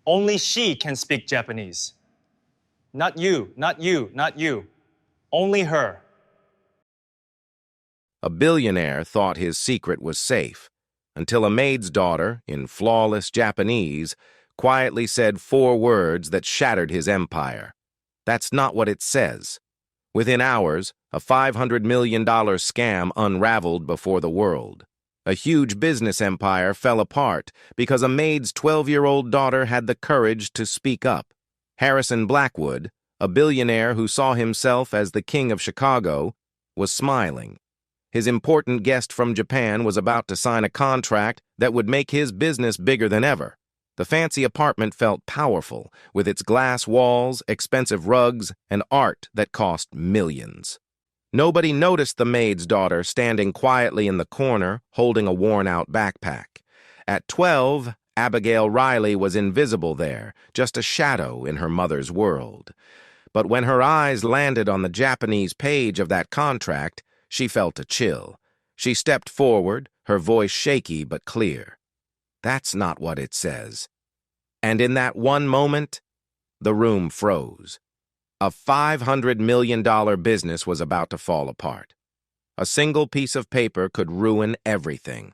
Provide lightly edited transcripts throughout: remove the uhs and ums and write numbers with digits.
Only she can speak Japanese. Not you, not you, not you. Only her. A billionaire thought his secret was safe, until a maid's daughter, in flawless Japanese, quietly said 4 words that shattered his empire. That's not what it says. Within hours, a $500 million scam unraveled before the world. A huge business empire fell apart because a maid's 12-year-old daughter had the courage to speak up. Harrison Blackwood, a billionaire who saw himself as the king of Chicago, was smiling. His important guest from Japan was about to sign a contract that would make his business bigger than ever. The fancy apartment felt powerful, with its glass walls, expensive rugs, and art that cost millions. Nobody noticed the maid's daughter standing quietly in the corner, holding a worn-out backpack. At 12, Abigail Riley was invisible there, just a shadow in her mother's world. But when her eyes landed on the Japanese page of that contract, she felt a chill. She stepped forward, her voice shaky but clear. That's not what it says. And in that one moment, the room froze. A $500 million business was about to fall apart. A single piece of paper could ruin everything,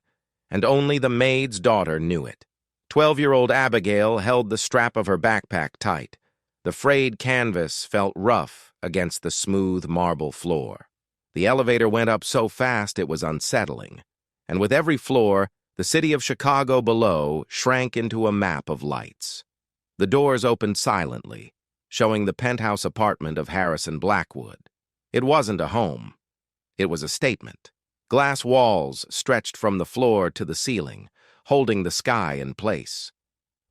and only the maid's daughter knew it. 12-year-old Abigail held the strap of her backpack tight. The frayed canvas felt rough against the smooth marble floor. The elevator went up so fast it was unsettling, and with every floor, the city of Chicago below shrank into a map of lights. The doors opened silently, showing the penthouse apartment of Harrison Blackwood. It wasn't a home. It was a statement. Glass walls stretched from the floor to the ceiling, holding the sky in place.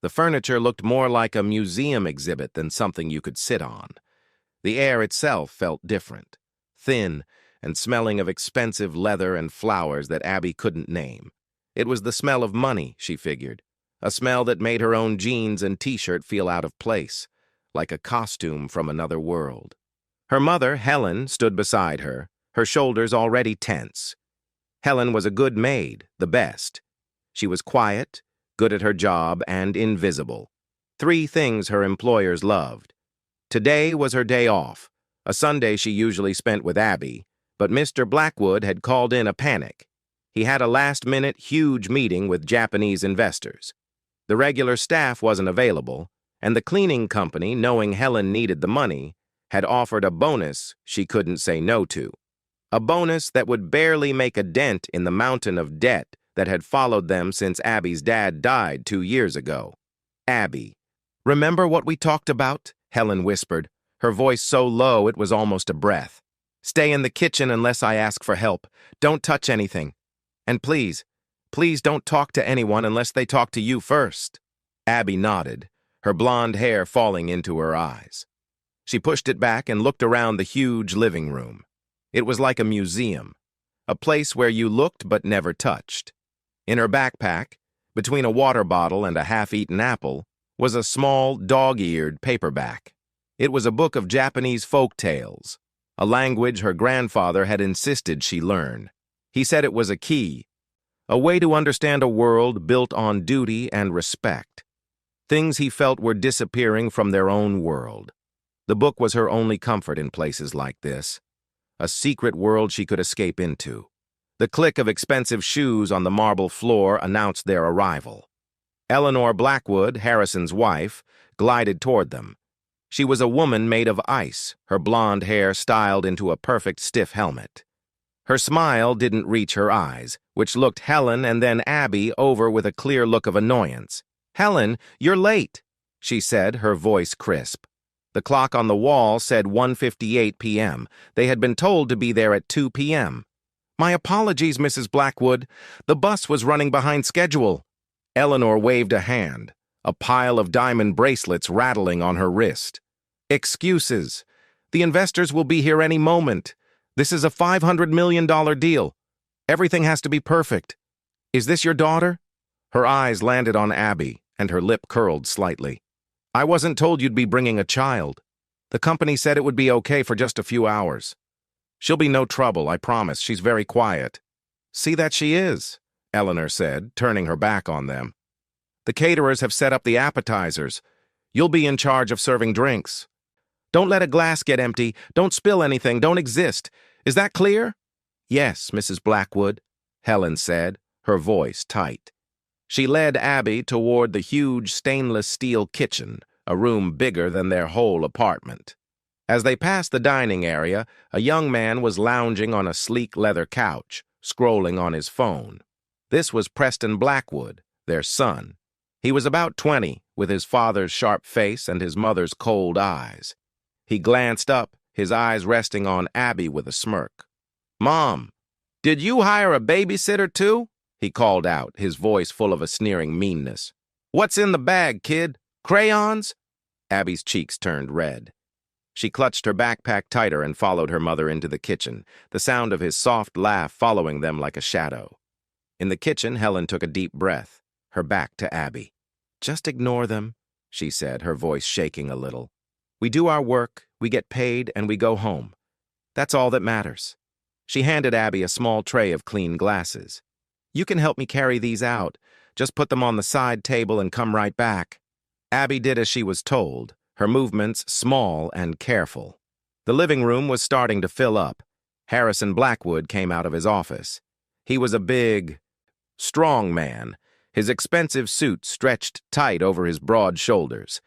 The furniture looked more like a museum exhibit than something you could sit on. The air itself felt different, thin, and smelling of expensive leather and flowers that Abby couldn't name. It was the smell of money, she figured, a smell that made her own jeans and t-shirt feel out of place, like a costume from another world. Her mother, Helen, stood beside her, her shoulders already tense. Helen was a good maid, the best. She was quiet, good at her job, and invisible. 3 things her employers loved. Today was her day off, a Sunday she usually spent with Abby, but Mr. Blackwood had called in a panic. He had a last-minute, huge meeting with Japanese investors. The regular staff wasn't available, and the cleaning company, knowing Helen needed the money, had offered a bonus she couldn't say no to. A bonus that would barely make a dent in the mountain of debt that had followed them since Abby's dad died 2 years ago. Abby. "Remember what we talked about?" Helen whispered, her voice so low it was almost a breath. "Stay in the kitchen unless I ask for help. Don't touch anything. And please, please don't talk to anyone unless they talk to you first." Abby nodded, her blonde hair falling into her eyes. She pushed it back and looked around the huge living room. It was like a museum, a place where you looked but never touched. In her backpack, between a water bottle and a half-eaten apple, was a small, dog-eared paperback. It was a book of Japanese folk tales, a language her grandfather had insisted she learn. He said it was a key, a way to understand a world built on duty and respect. Things he felt were disappearing from their own world. The book was her only comfort in places like this, a secret world she could escape into. The click of expensive shoes on the marble floor announced their arrival. Eleanor Blackwood, Harrison's wife, glided toward them. She was a woman made of ice, her blonde hair styled into a perfect stiff helmet. Her smile didn't reach her eyes, which looked Helen and then Abby over with a clear look of annoyance. "Helen, you're late," she said, her voice crisp. The clock on the wall said 1:58 p.m. They had been told to be there at 2 p.m. "My apologies, Mrs. Blackwood. The bus was running behind schedule." Eleanor waved a hand, a pile of diamond bracelets rattling on her wrist. "Excuses. The investors will be here any moment. This is a $500 million deal. Everything has to be perfect. Is this your daughter?" Her eyes landed on Abby, and her lip curled slightly. "I wasn't told you'd be bringing a child. The company said it would be okay for just a few hours. She'll be no trouble, I promise. She's very quiet." "See that she is," Eleanor said, turning her back on them. The caterers have set up the appetizers. You'll be in charge of serving drinks. Don't let a glass get empty. Don't spill anything. Don't exist. Is that clear?" "Yes, Mrs. Blackwood," Helen said, her voice tight. She led Abby toward the huge stainless steel kitchen, a room bigger than their whole apartment. As they passed the dining area, a young man was lounging on a sleek leather couch, scrolling on his phone. This was Preston Blackwood, their son. He was about 20, with his father's sharp face and his mother's cold eyes. He glanced up, his eyes resting on Abby with a smirk. "Mom, did you hire a babysitter too?" he called out, his voice full of a sneering meanness. "What's in the bag, kid? Crayons?" Abby's cheeks turned red. She clutched her backpack tighter and followed her mother into the kitchen, the sound of his soft laugh following them like a shadow. In the kitchen, Helen took a deep breath, her back to Abby. "Just ignore them," she said, her voice shaking a little. "We do our work, we get paid, and we go home. That's all that matters." She handed Abby a small tray of clean glasses. "You can help me carry these out. Just put them on the side table and come right back." Abby did as she was told, her movements small and careful. The living room was starting to fill up. Harrison Blackwood came out of his office. He was a big, strong man, his expensive suit stretched tight over his broad shoulders.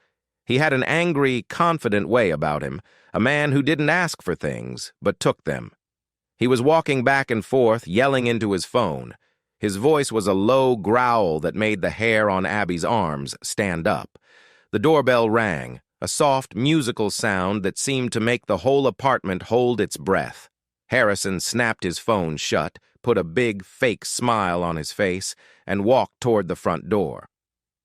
He had an angry, confident way about him, a man who didn't ask for things, but took them. He was walking back and forth, yelling into his phone. His voice was a low growl that made the hair on Abby's arms stand up. The doorbell rang, a soft, musical sound that seemed to make the whole apartment hold its breath. Harrison snapped his phone shut, put a big, fake smile on his face, and walked toward the front door.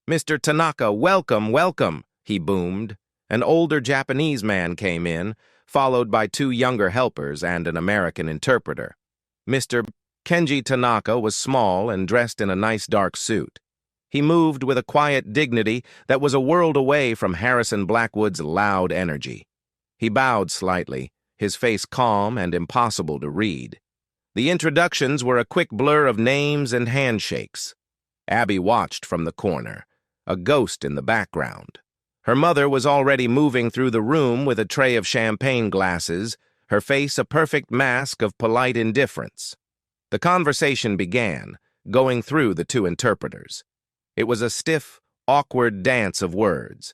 "Mr. Tanaka, welcome, welcome," he boomed. An older Japanese man came in, followed by two younger helpers and an American interpreter. Mr. Kenji Tanaka was small and dressed in a nice dark suit. He moved with a quiet dignity that was a world away from Harrison Blackwood's loud energy. He bowed slightly, his face calm and impossible to read. The introductions were a quick blur of names and handshakes. Abby watched from the corner, a ghost in the background. Her mother was already moving through the room with a tray of champagne glasses, her face a perfect mask of polite indifference. The conversation began, going through the two interpreters. It was a stiff, awkward dance of words.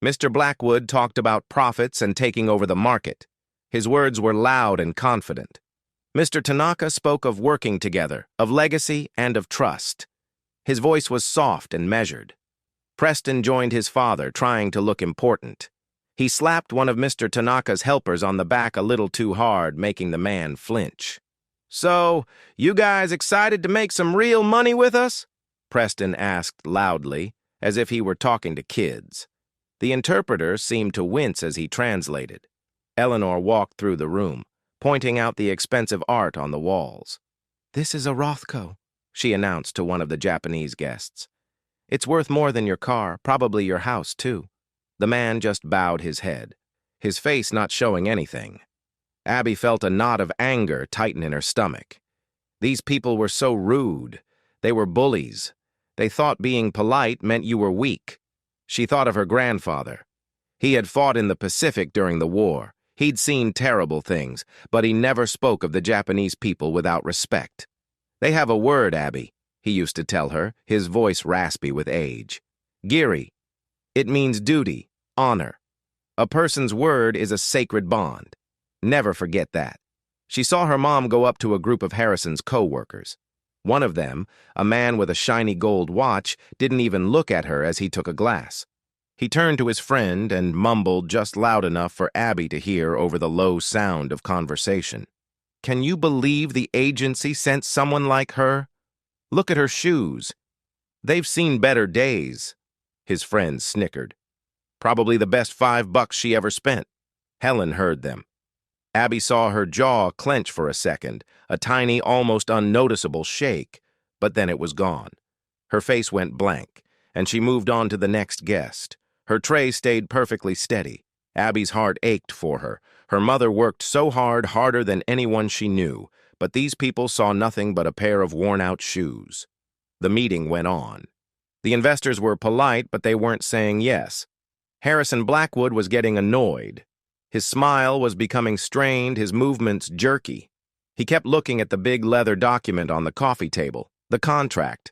Mr. Blackwood talked about profits and taking over the market. His words were loud and confident. Mr. Tanaka spoke of working together, of legacy, and of trust. His voice was soft and measured. Preston joined his father, trying to look important. He slapped one of Mr. Tanaka's helpers on the back a little too hard, making the man flinch. "So, you guys excited to make some real money with us?" Preston asked loudly, as if he were talking to kids. The interpreter seemed to wince as he translated. Eleanor walked through the room, pointing out the expensive art on the walls. "This is a Rothko," she announced to one of the Japanese guests. "It's worth more than your car, probably your house, too." The man just bowed his head, his face not showing anything. Abby felt a knot of anger tighten in her stomach. These people were so rude. They were bullies. They thought being polite meant you were weak. She thought of her grandfather. He had fought in the Pacific during the war. He'd seen terrible things, but he never spoke of the Japanese people without respect. "They have a word, Abby," he used to tell her, his voice raspy with age. "Giri. It means duty, honor. A person's word is a sacred bond. Never forget that." She saw her mom go up to a group of Harrison's co-workers. One of them, a man with a shiny gold watch, didn't even look at her as he took a glass. He turned to his friend and mumbled just loud enough for Abby to hear over the low sound of conversation. "Can you believe the agency sent someone like her? Look at her shoes. They've seen better days." His friend snickered. "Probably the best $5 she ever spent." Helen heard them. Abby saw her jaw clench for a second, a tiny, almost unnoticeable shake, but then it was gone. Her face went blank, and she moved on to the next guest. Her tray stayed perfectly steady. Abby's heart ached for her. Her mother worked so hard, harder than anyone she knew, but these people saw nothing but a pair of worn-out shoes. The meeting went on. The investors were polite, but they weren't saying yes. Harrison Blackwood was getting annoyed. His smile was becoming strained, his movements jerky. He kept looking at the big leather document on the coffee table, the contract.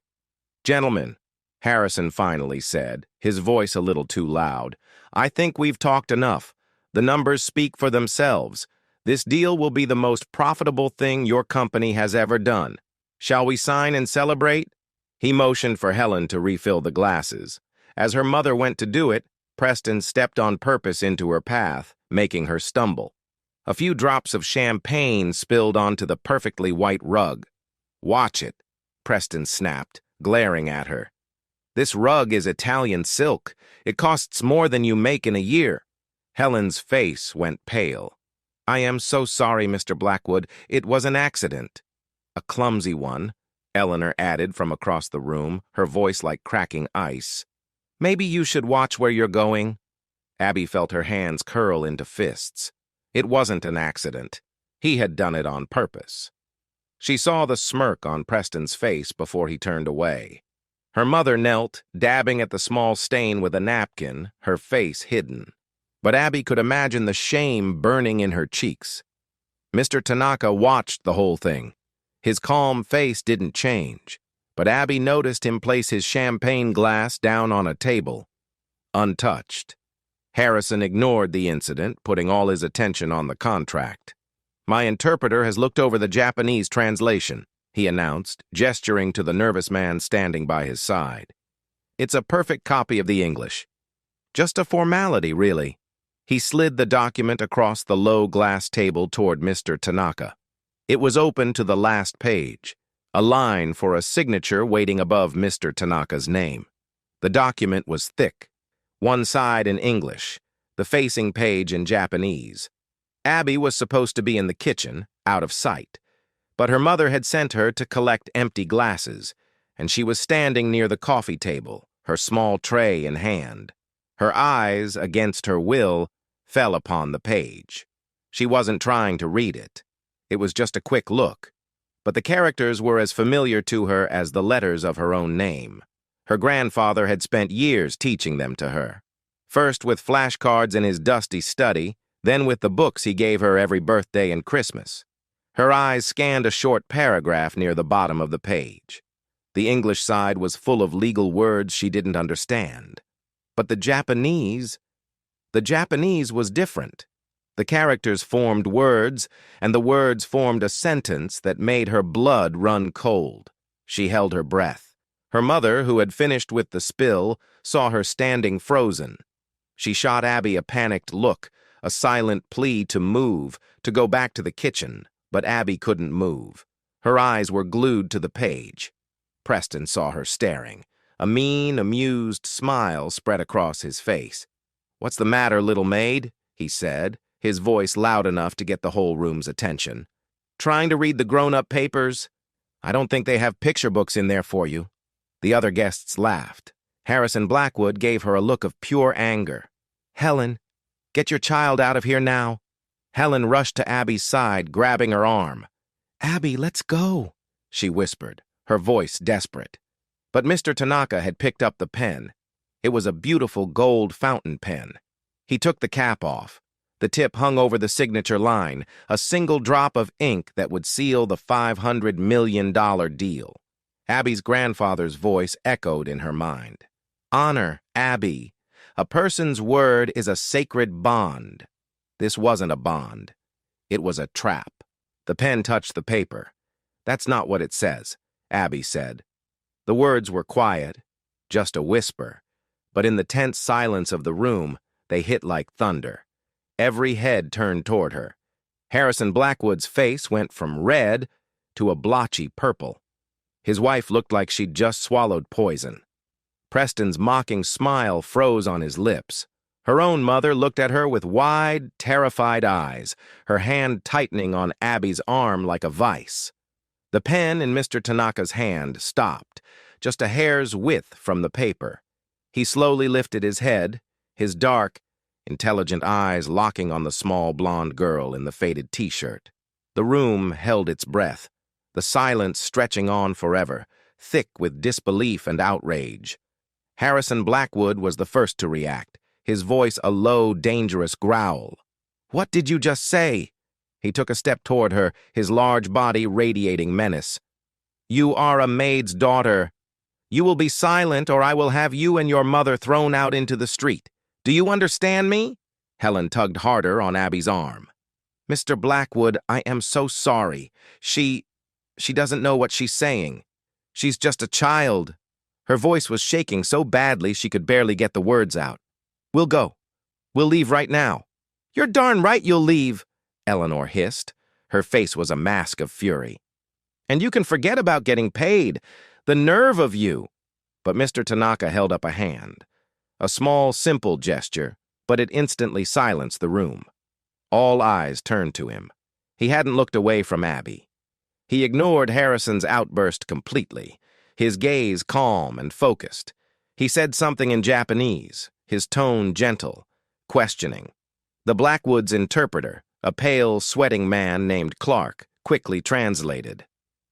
"Gentlemen," Harrison finally said, his voice a little too loud, "I think we've talked enough. The numbers speak for themselves. This deal will be the most profitable thing your company has ever done. Shall we sign and celebrate?" He motioned for Helen to refill the glasses. As her mother went to do it, Preston stepped on purpose into her path, making her stumble. A few drops of champagne spilled onto the perfectly white rug. "Watch it," Preston snapped, glaring at her. "This rug is Italian silk. It costs more than you make in a year." Helen's face went pale. "I am so sorry, Mr. Blackwood. It was an accident." "A clumsy one," Eleanor added from across the room, her voice like cracking ice. "Maybe you should watch where you're going." Abby felt her hands curl into fists. It wasn't an accident. He had done it on purpose. She saw the smirk on Preston's face before he turned away. Her mother knelt, dabbing at the small stain with a napkin, her face hidden. But Abby could imagine the shame burning in her cheeks. Mr. Tanaka watched the whole thing. His calm face didn't change, but Abby noticed him place his champagne glass down on a table, untouched. Harrison ignored the incident, putting all his attention on the contract. "My interpreter has looked over the Japanese translation," he announced, gesturing to the nervous man standing by his side. "It's a perfect copy of the English. Just a formality, really." He slid the document across the low glass table toward Mr. Tanaka. It was open to the last page, a line for a signature waiting above Mr. Tanaka's name. The document was thick, one side in English, the facing page in Japanese. Abby was supposed to be in the kitchen, out of sight, but her mother had sent her to collect empty glasses, and she was standing near the coffee table, her small tray in hand. Her eyes, against her will, fell upon the page. She wasn't trying to read it. It was just a quick look, but the characters were as familiar to her as the letters of her own name. Her grandfather had spent years teaching them to her, first with flashcards in his dusty study, then with the books he gave her every birthday and Christmas. Her eyes scanned a short paragraph near the bottom of the page. The English side was full of legal words she didn't understand. But the Japanese was different. The characters formed words, and the words formed a sentence that made her blood run cold. She held her breath. Her mother, who had finished with the spill, saw her standing frozen. She shot Abby a panicked look, a silent plea to move, to go back to the kitchen, but Abby couldn't move. Her eyes were glued to the page. Preston saw her staring. A mean, amused smile spread across his face. "What's the matter, little maid?" he said, his voice loud enough to get the whole room's attention. "Trying to read the grown-up papers? I don't think they have picture books in there for you." The other guests laughed. Harrison Blackwood gave her a look of pure anger. "Helen, get your child out of here now." Helen rushed to Abby's side, grabbing her arm. "Abby, let's go," she whispered, her voice desperate. But Mr. Tanaka had picked up the pen. It was a beautiful gold fountain pen. He took the cap off. The tip hung over the signature line, a single drop of ink that would seal the $500 million deal. Abby's grandfather's voice echoed in her mind. "Honor, Abby. A person's word is a sacred bond." This wasn't a bond. It was a trap. The pen touched the paper. "That's not what it says," Abby said. The words were quiet, just a whisper, but in the tense silence of the room, they hit like thunder. Every head turned toward her. Harrison Blackwood's face went from red to a blotchy purple. His wife looked like she'd just swallowed poison. Preston's mocking smile froze on his lips. Her own mother looked at her with wide, terrified eyes, her hand tightening on Abby's arm like a vice. The pen in Mr. Tanaka's hand stopped, just a hair's width from the paper. He slowly lifted his head, his dark, intelligent eyes locking on the small blonde girl in the faded t-shirt. The room held its breath, the silence stretching on forever, thick with disbelief and outrage. Harrison Blackwood was the first to react, his voice a low, dangerous growl. "What did you just say?" He took a step toward her, his large body radiating menace. "You are a maid's daughter. You will be silent, or I will have you and your mother thrown out into the street. Do you understand me?" Helen tugged harder on Abby's arm. "Mr. Blackwood, I am so sorry. She doesn't know what she's saying. She's just a child." Her voice was shaking so badly she could barely get the words out. "We'll go. We'll leave right now." "You're darn right you'll leave," Eleanor hissed. Her face was a mask of fury. "And you can forget about getting paid. The nerve of you." But Mr. Tanaka held up a hand. A small, simple gesture, but it instantly silenced the room. All eyes turned to him. He hadn't looked away from Abby. He ignored Harrison's outburst completely, his gaze calm and focused. He said something in Japanese, his tone gentle, questioning. The Blackwood's interpreter, a pale, sweating man named Clark, quickly translated.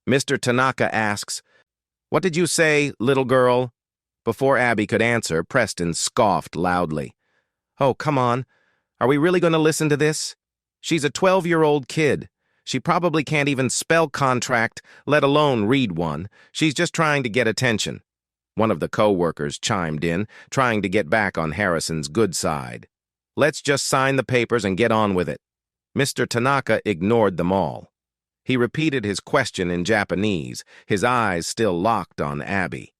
Mr. Tanaka asks, "What did you say, little girl?" Before Abby could answer, Preston scoffed loudly. "Oh, come on. Are we really going to listen to this? She's a 12-year-old kid. She probably can't even spell contract, let alone read one. She's just trying to get attention." One of the co-workers chimed in, trying to get back on Harrison's good side. "Let's just sign the papers and get on with it." Mr. Tanaka ignored them all. He repeated his question in Japanese, his eyes still locked on Abby.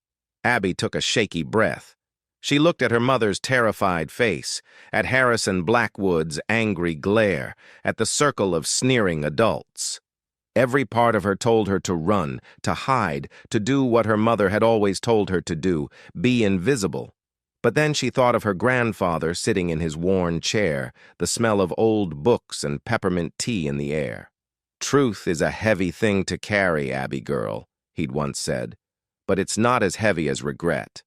Abby took a shaky breath. She looked at her mother's terrified face, at Harrison Blackwood's angry glare, at the circle of sneering adults. Every part of her told her to run, to hide, to do what her mother had always told her to do, be invisible. But then she thought of her grandfather sitting in his worn chair, the smell of old books and peppermint tea in the air. "Truth is a heavy thing to carry, Abby girl," he'd once said, "but it's not as heavy as regret."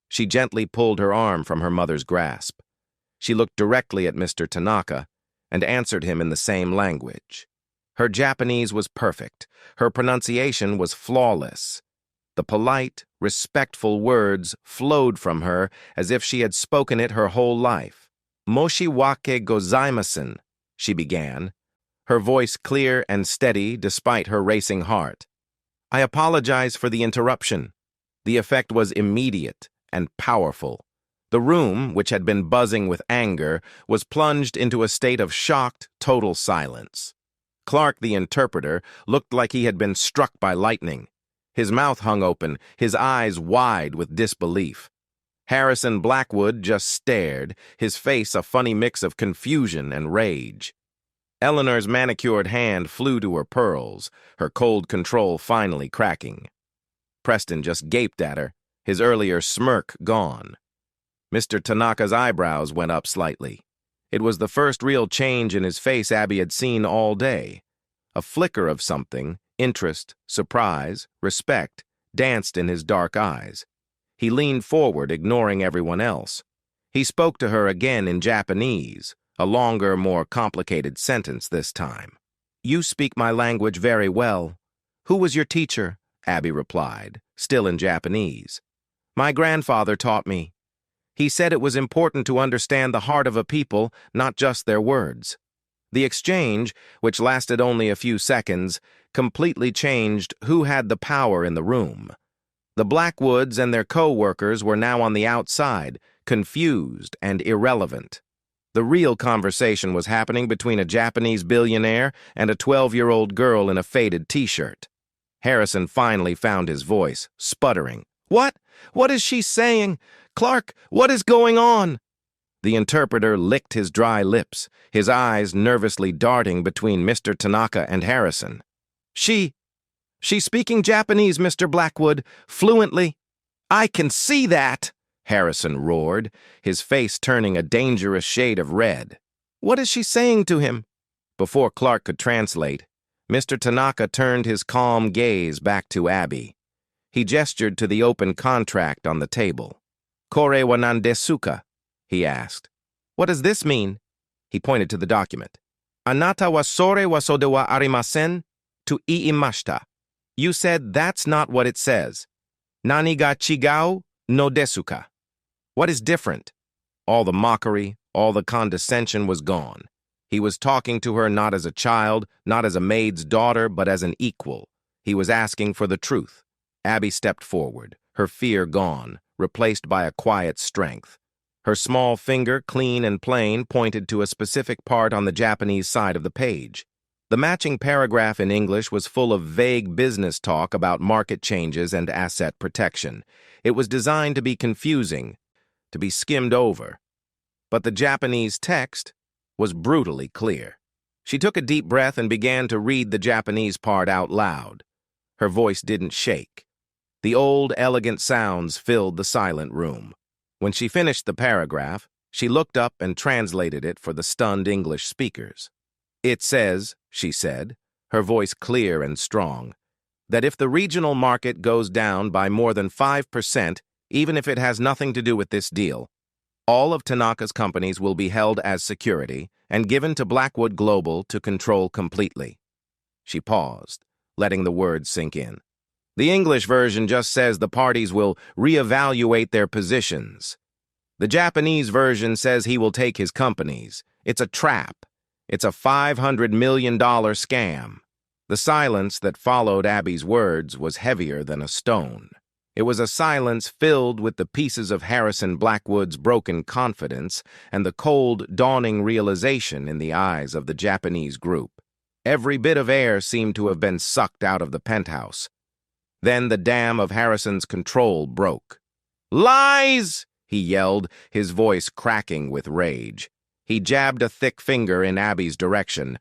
She gently pulled her arm from her mother's grasp. She looked directly at Mr. Tanaka and answered him in the same language. Her Japanese was perfect. Her pronunciation was flawless. The polite, respectful words flowed from her as if she had spoken it her whole life. "Moshiwake gozaimasen," she began, her voice clear and steady despite her racing heart. "I apologize for the interruption." The effect was immediate and powerful. The room, which had been buzzing with anger, was plunged into a state of shocked, total silence. Clark, the interpreter, looked like he had been struck by lightning. His mouth hung open, his eyes wide with disbelief. Harrison Blackwood just stared, his face a funny mix of confusion and rage. Eleanor's manicured hand flew to her pearls, her cold control finally cracking. Preston just gaped at her, his earlier smirk gone. Mr. Tanaka's eyebrows went up slightly. It was the first real change in his face Abby had seen all day. A flicker of something, interest, surprise, respect, danced in his dark eyes. He leaned forward, ignoring everyone else. He spoke to her again in Japanese, a longer, more complicated sentence this time. "You speak my language very well. Who was your teacher?" Abby replied, still in Japanese. "My grandfather taught me. He said it was important to understand the heart of a people, not just their words." The exchange, which lasted only a few seconds, completely changed who had the power in the room. The Blackwoods and their co-workers were now on the outside, confused and irrelevant. The real conversation was happening between a Japanese billionaire and a 12-year-old girl in a faded t-shirt. Harrison finally found his voice, sputtering. "What? What is she saying? Clark, what is going on?" The interpreter licked his dry lips, his eyes nervously darting between Mr. Tanaka and Harrison. She's speaking Japanese, Mr. Blackwood, fluently." "I can see that," Harrison roared, his face turning a dangerous shade of red. "What is she saying to him?" Before Clark could translate, Mr. Tanaka turned his calm gaze back to Abby. He gestured to the open contract on the table. "Kore wa nan desu ka?" he asked. "What does this mean?" He pointed to the document. "Anata wa sore wa so de wa arimasen to iimashita." "You said that's not what it says. Nani ga chigau no desu ka?" What is different? All the mockery, all the condescension was gone. He was talking to her not as a child, not as a maid's daughter, but as an equal. He was asking for the truth. Abby stepped forward, her fear gone, replaced by a quiet strength. Her small finger, clean and plain, pointed to a specific part on the Japanese side of the page. The matching paragraph in English was full of vague business talk about market changes and asset protection. It was designed to be confusing, to be skimmed over. But the Japanese text was brutally clear. She took a deep breath and began to read the Japanese part out loud. Her voice didn't shake. The old, elegant sounds filled the silent room. When she finished the paragraph, she looked up and translated it for the stunned English speakers. "It says," she said, her voice clear and strong, "that if the regional market goes down by more than 5%, even if it has nothing to do with this deal, all of Tanaka's companies will be held as security and given to Blackwood Global to control completely." She paused, letting the words sink in. The English version just says the parties will reevaluate their positions. The Japanese version says he will take his companies. It's a trap. It's a $500 million scam. The silence that followed Abby's words was heavier than a stone. It was a silence filled with the pieces of Harrison Blackwood's broken confidence and the cold, dawning realization in the eyes of the Japanese group. Every bit of air seemed to have been sucked out of the penthouse. Then the dam of Harrison's control broke. "Lies!" he yelled, his voice cracking with rage. He jabbed a thick finger in Abby's direction.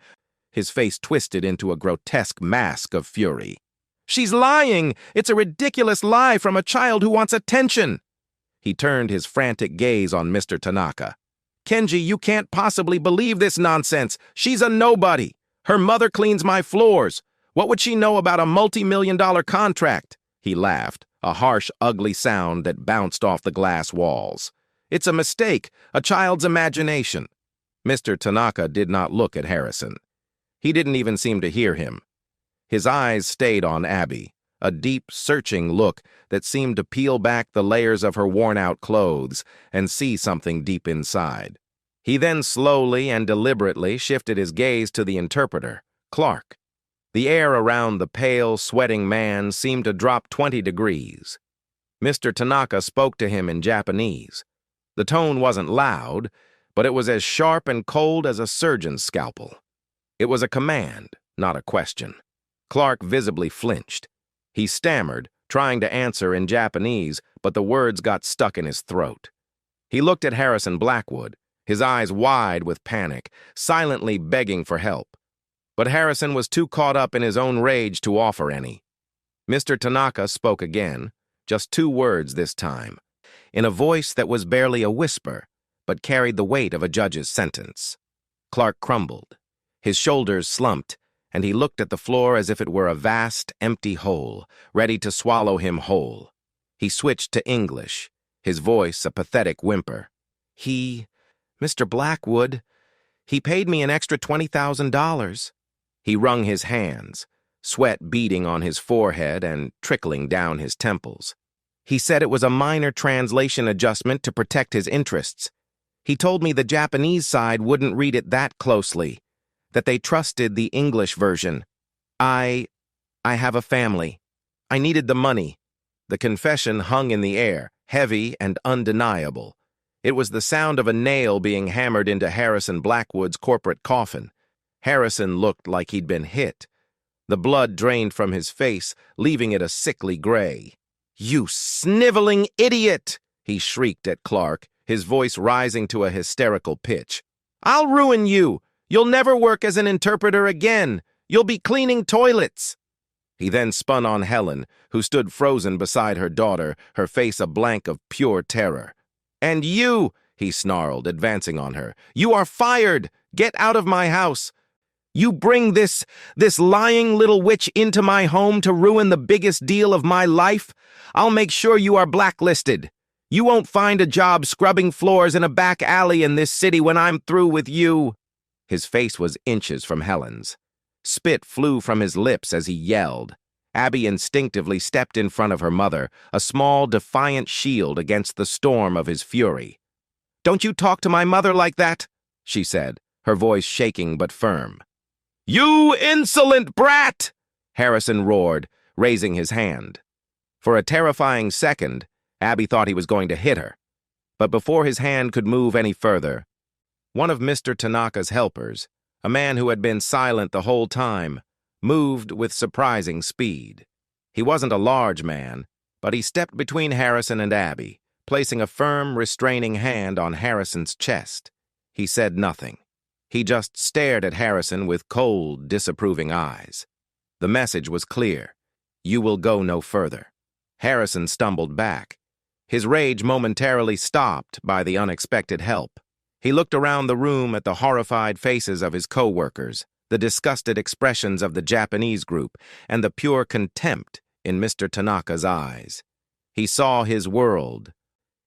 His face twisted into a grotesque mask of fury. "She's lying! It's a ridiculous lie from a child who wants attention!" He turned his frantic gaze on Mr. Tanaka. "Kenji, you can't possibly believe this nonsense. She's a nobody. Her mother cleans my floors. What would she know about a multi-million-dollar contract?" He laughed, a harsh, ugly sound that bounced off the glass walls. "It's a mistake, a child's imagination." Mr. Tanaka did not look at Harrison. He didn't even seem to hear him. His eyes stayed on Abby, a deep, searching look that seemed to peel back the layers of her worn-out clothes and see something deep inside. He then slowly and deliberately shifted his gaze to the interpreter, Clark. The air around the pale, sweating man seemed to drop 20 degrees. Mr. Tanaka spoke to him in Japanese. The tone wasn't loud, but it was as sharp and cold as a surgeon's scalpel. It was a command, not a question. Clark visibly flinched. He stammered, trying to answer in Japanese, but the words got stuck in his throat. He looked at Harrison Blackwood, his eyes wide with panic, silently begging for help. But Harrison was too caught up in his own rage to offer any. Mr. Tanaka spoke again, just 2 words this time, in a voice that was barely a whisper, but carried the weight of a judge's sentence. Clark crumbled. His shoulders slumped, and he looked at the floor as if it were a vast, empty hole, ready to swallow him whole. He switched to English, his voice a pathetic whimper. Mr. Blackwood, he paid me an extra $20,000. He wrung his hands, sweat beading on his forehead and trickling down his temples. He said it was a minor translation adjustment to protect his interests. He told me the Japanese side wouldn't read it that closely, that they trusted the English version. I have a family. I needed the money. The confession hung in the air, heavy and undeniable. It was the sound of a nail being hammered into Harrison Blackwood's corporate coffin. Harrison looked like he'd been hit. The blood drained from his face, leaving it a sickly gray. "You sniveling idiot!" he shrieked at Clark, his voice rising to a hysterical pitch. "I'll ruin you! You'll never work as an interpreter again! You'll be cleaning toilets!" He then spun on Helen, who stood frozen beside her daughter, her face a blank of pure terror. "And you," he snarled, advancing on her, "you are fired! Get out of my house! You bring this lying little witch into my home to ruin the biggest deal of my life? I'll make sure you are blacklisted. You won't find a job scrubbing floors in a back alley in this city when I'm through with you." His face was inches from Helen's. Spit flew from his lips as he yelled. Abby instinctively stepped in front of her mother, a small, defiant shield against the storm of his fury. "Don't you talk to my mother like that," she said, her voice shaking but firm. "You insolent brat!" Harrison roared, raising his hand. For a terrifying second, Abby thought he was going to hit her. But before his hand could move any further, one of Mr. Tanaka's helpers, a man who had been silent the whole time, moved with surprising speed. He wasn't a large man, but he stepped between Harrison and Abby, placing a firm, restraining hand on Harrison's chest. He said nothing. He just stared at Harrison with cold, disapproving eyes. The message was clear. You will go no further. Harrison stumbled back. His rage momentarily stopped by the unexpected help. He looked around the room at the horrified faces of his co-workers, the disgusted expressions of the Japanese group, and the pure contempt in Mr. Tanaka's eyes. He saw his world,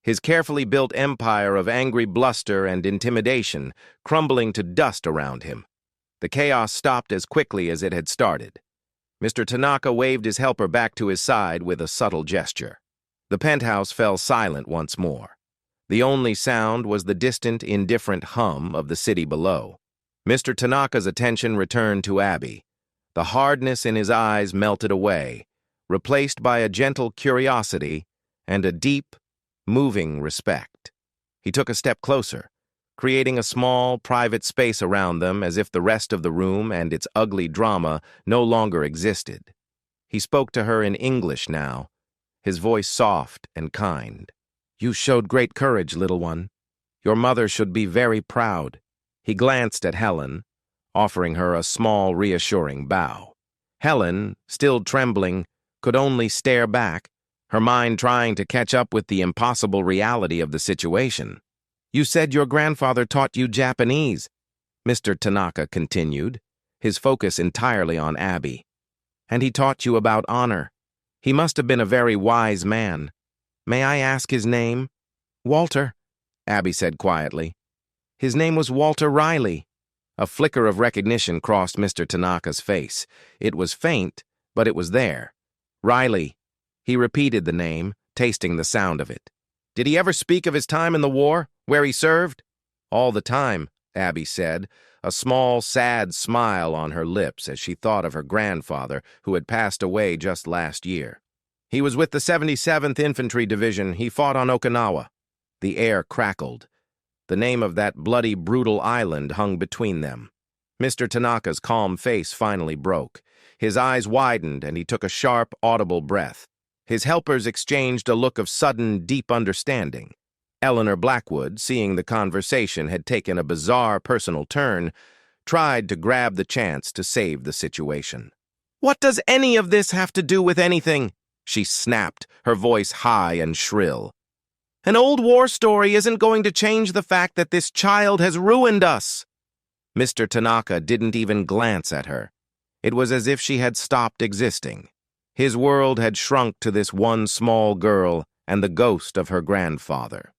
his carefully built empire of angry bluster and intimidation, crumbling to dust around him. The chaos stopped as quickly as it had started. Mr. Tanaka waved his helper back to his side with a subtle gesture. The penthouse fell silent once more. The only sound was the distant, indifferent hum of the city below. Mr. Tanaka's attention returned to Abby. The hardness in his eyes melted away, replaced by a gentle curiosity and a deep, moving respect. He took a step closer, creating a small, private space around them as if the rest of the room and its ugly drama no longer existed. He spoke to her in English now, his voice soft and kind. "You showed great courage, little one. Your mother should be very proud." He glanced at Helen, offering her a small, reassuring bow. Helen, still trembling, could only stare back, her mind trying to catch up with the impossible reality of the situation. "You said your grandfather taught you Japanese," Mr. Tanaka continued, his focus entirely on Abby. "And he taught you about honor. He must have been a very wise man. May I ask his name?" "Walter," Abby said quietly. "His name was Walter Riley." A flicker of recognition crossed Mr. Tanaka's face. It was faint, but it was there. "Riley." He repeated the name, tasting the sound of it. "Did he ever speak of his time in the war, where he served?" "All the time," Abby said, a small, sad smile on her lips as she thought of her grandfather, who had passed away just last year. "He was with the 77th Infantry Division. He fought on Okinawa." The air crackled. The name of that bloody, brutal island hung between them. Mr. Tanaka's calm face finally broke. His eyes widened, and he took a sharp, audible breath. His helpers exchanged a look of sudden, deep understanding. Eleanor Blackwood, seeing the conversation had taken a bizarre personal turn, tried to grab the chance to save the situation. "What does any of this have to do with anything?" she snapped, her voice high and shrill. "An old war story isn't going to change the fact that this child has ruined us." Mr. Tanaka didn't even glance at her. It was as if she had stopped existing. His world had shrunk to this one small girl and the ghost of her grandfather.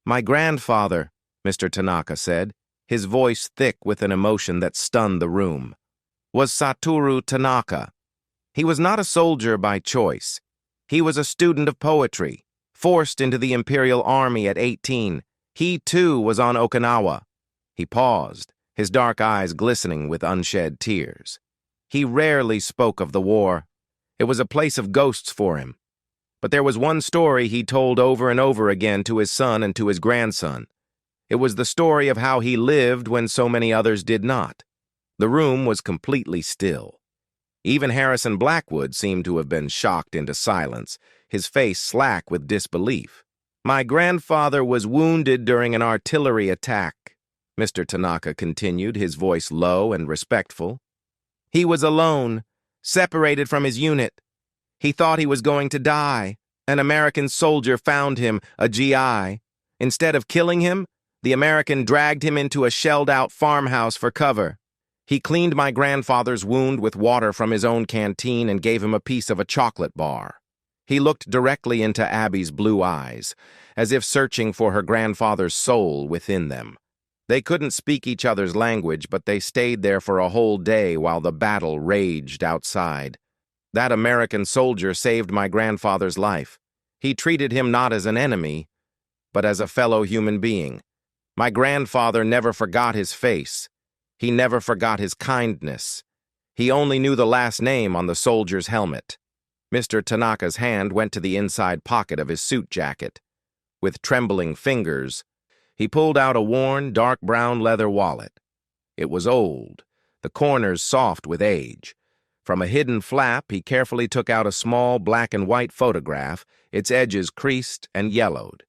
"My grandfather," Mr. Tanaka said, his voice thick with an emotion that stunned the room, "was Satoru Tanaka. He was not a soldier by choice. He was a student of poetry, forced into the Imperial Army at 18. He, too, was on Okinawa." He paused, his dark eyes glistening with unshed tears. He rarely spoke of the war. It was a place of ghosts for him. But there was one story he told over and over again to his son and to his grandson. It was the story of how he lived when so many others did not. The room was completely still. Even Harrison Blackwood seemed to have been shocked into silence, his face slack with disbelief. "My grandfather was wounded during an artillery attack," Mr. Tanaka continued, his voice low and respectful. "He was alone, separated from his unit. He thought he was going to die. An American soldier found him, a GI. Instead of killing him, the American dragged him into a shelled-out farmhouse for cover. He cleaned my grandfather's wound with water from his own canteen and gave him a piece of a chocolate bar." He looked directly into Abby's blue eyes, as if searching for her grandfather's soul within them. They couldn't speak each other's language, but they stayed there for a whole day while the battle raged outside. That American soldier saved my grandfather's life. He treated him not as an enemy, but as a fellow human being. My grandfather never forgot his face. He never forgot his kindness. He only knew the last name on the soldier's helmet. Mr. Tanaka's hand went to the inside pocket of his suit jacket. With trembling fingers, he pulled out a worn, dark brown leather wallet. It was old, the corners soft with age. From a hidden flap, he carefully took out a small black and white photograph, its edges creased and yellowed.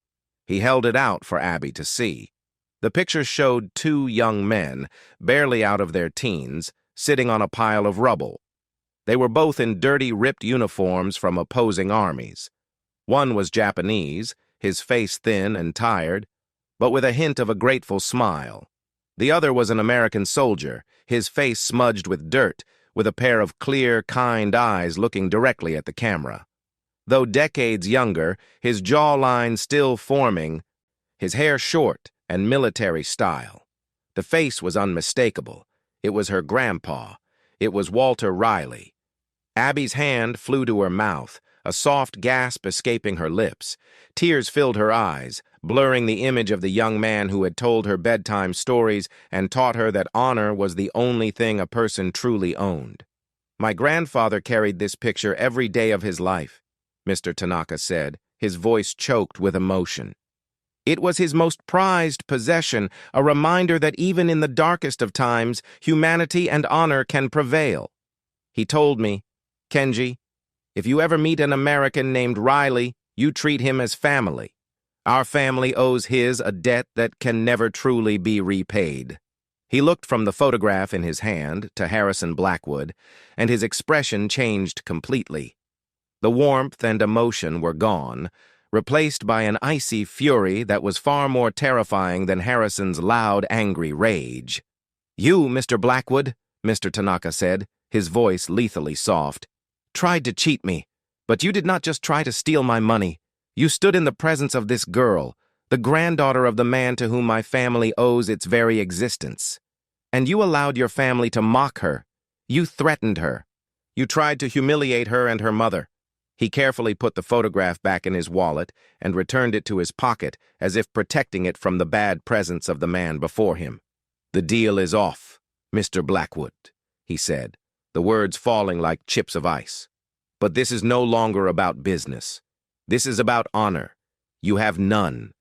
He held it out for Abby to see. The picture showed two young men, barely out of their teens, sitting on a pile of rubble. They were both in dirty, ripped uniforms from opposing armies. One was Japanese, his face thin and tired, but with a hint of a grateful smile. The other was an American soldier, his face smudged with dirt, with a pair of clear, kind eyes looking directly at the camera. Though decades younger, his jawline still forming, his hair short and military style. The face was unmistakable. It was her grandpa. It was Walter Riley. Abby's hand flew to her mouth, a soft gasp escaping her lips. Tears filled her eyes, blurring the image of the young man who had told her bedtime stories and taught her that honor was the only thing a person truly owned. My grandfather carried this picture every day of his life, Mr. Tanaka said, his voice choked with emotion. It was his most prized possession, a reminder that even in the darkest of times, humanity and honor can prevail. He told me, Kenji, if you ever meet an American named Riley, you treat him as family. Our family owes his a debt that can never truly be repaid. He looked from the photograph in his hand to Harrison Blackwood, and his expression changed completely. The warmth and emotion were gone, replaced by an icy fury that was far more terrifying than Harrison's loud, angry rage. You, Mr. Blackwood, Mr. Tanaka said, his voice lethally soft, tried to cheat me, but you did not just try to steal my money. You stood in the presence of this girl, the granddaughter of the man to whom my family owes its very existence. And you allowed your family to mock her. You threatened her. You tried to humiliate her and her mother. He carefully put the photograph back in his wallet and returned it to his pocket as if protecting it from the bad presence of the man before him. The deal is off, Mr. Blackwood, he said, the words falling like chips of ice. But this is no longer about business. This is about honor. You have none,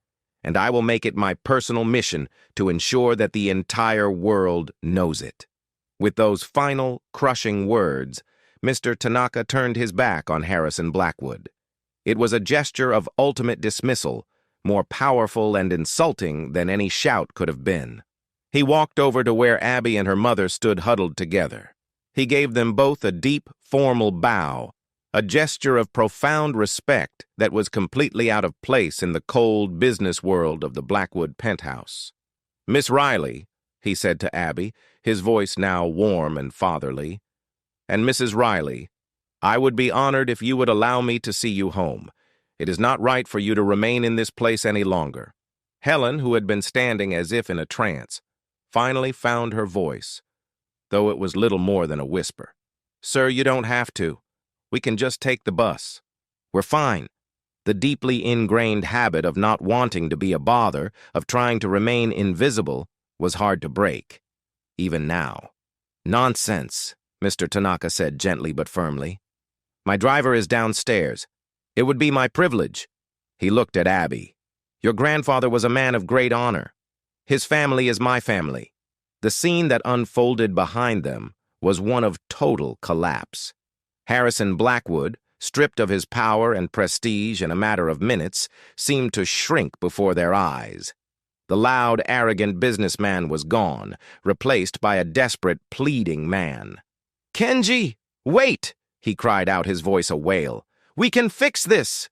and I will make it my personal mission to ensure that the entire world knows it. With those final, crushing words, Mr. Tanaka turned his back on Harrison Blackwood. It was a gesture of ultimate dismissal, more powerful and insulting than any shout could have been. He walked over to where Abby and her mother stood huddled together. He gave them both a deep, formal bow, a gesture of profound respect that was completely out of place in the cold business world of the Blackwood penthouse. Miss Riley, he said to Abby, his voice now warm and fatherly, and Mrs. Riley, I would be honored if you would allow me to see you home. It is not right for you to remain in this place any longer. Helen, who had been standing as if in a trance, finally found her voice, though it was little more than a whisper. Sir, you don't have to. We can just take the bus. We're fine. The deeply ingrained habit of not wanting to be a bother, of trying to remain invisible, was hard to break, even now. Nonsense, Mr. Tanaka said gently but firmly. My driver is downstairs. It would be my privilege. He looked at Abby. Your grandfather was a man of great honor. His family is my family. The scene that unfolded behind them was one of total collapse. Harrison Blackwood, stripped of his power and prestige in a matter of minutes, seemed to shrink before their eyes. The loud, arrogant businessman was gone, replaced by a desperate, pleading man. Kenji, wait! He cried out, his voice a wail. We can fix this!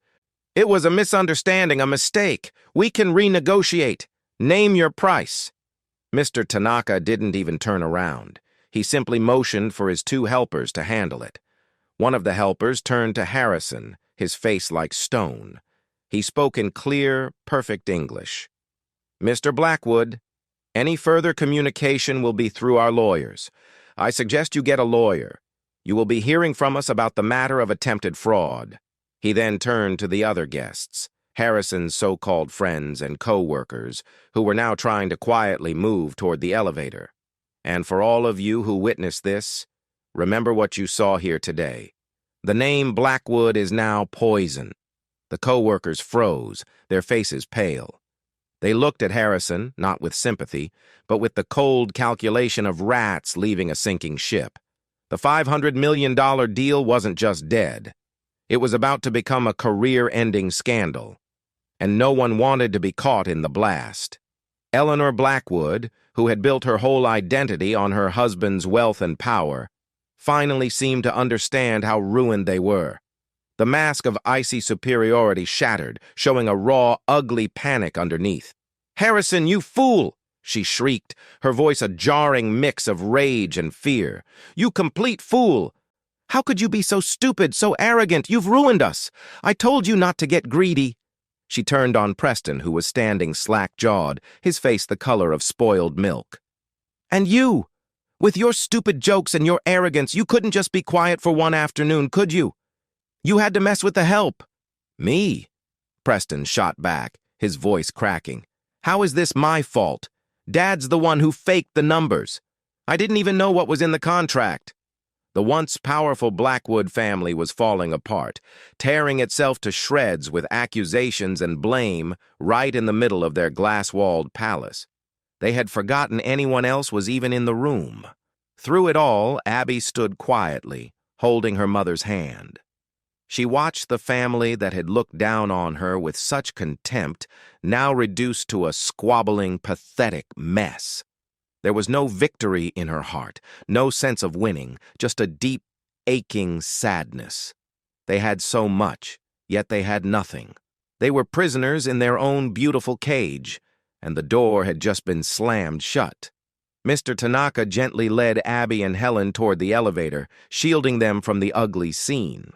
It was a misunderstanding, a mistake. We can renegotiate. Name your price. Mr. Tanaka didn't even turn around. He simply motioned for his two helpers to handle it. One of the helpers turned to Harrison, his face like stone. He spoke in clear, perfect English. Mr. Blackwood, any further communication will be through our lawyers. I suggest you get a lawyer. You will be hearing from us about the matter of attempted fraud." He then turned to the other guests, Harrison's so-called friends and co-workers, who were now trying to quietly move toward the elevator. "And for all of you who witnessed this, remember what you saw here today. The name Blackwood is now poison." The co-workers froze, their faces pale. They looked at Harrison, not with sympathy, but with the cold calculation of rats leaving a sinking ship. The $500 million deal wasn't just dead. It was about to become a career-ending scandal, and no one wanted to be caught in the blast. Eleanor Blackwood, who had built her whole identity on her husband's wealth and power, finally seemed to understand how ruined they were. The mask of icy superiority shattered, showing a raw, ugly panic underneath. "Harrison, you fool!" she shrieked, her voice a jarring mix of rage and fear. "You complete fool! How could you be so stupid, so arrogant? You've ruined us! I told you not to get greedy!" She turned on Preston, who was standing slack-jawed, his face the color of spoiled milk. "And you! With your stupid jokes and your arrogance, you couldn't just be quiet for one afternoon, could you? You had to mess with the help." "Me?" Preston shot back, his voice cracking. "How is this my fault? Dad's the one who faked the numbers. I didn't even know what was in the contract." The once powerful Blackwood family was falling apart, tearing itself to shreds with accusations and blame right in the middle of their glass-walled palace. They had forgotten anyone else was even in the room. Through it all, Abby stood quietly, holding her mother's hand. She watched the family that had looked down on her with such contempt now reduced to a squabbling, pathetic mess. There was no victory in her heart, no sense of winning, just a deep, aching sadness. They had so much, yet they had nothing. They were prisoners in their own beautiful cage, and the door had just been slammed shut. Mr. Tanaka gently led Abby and Helen toward the elevator, shielding them from the ugly scene.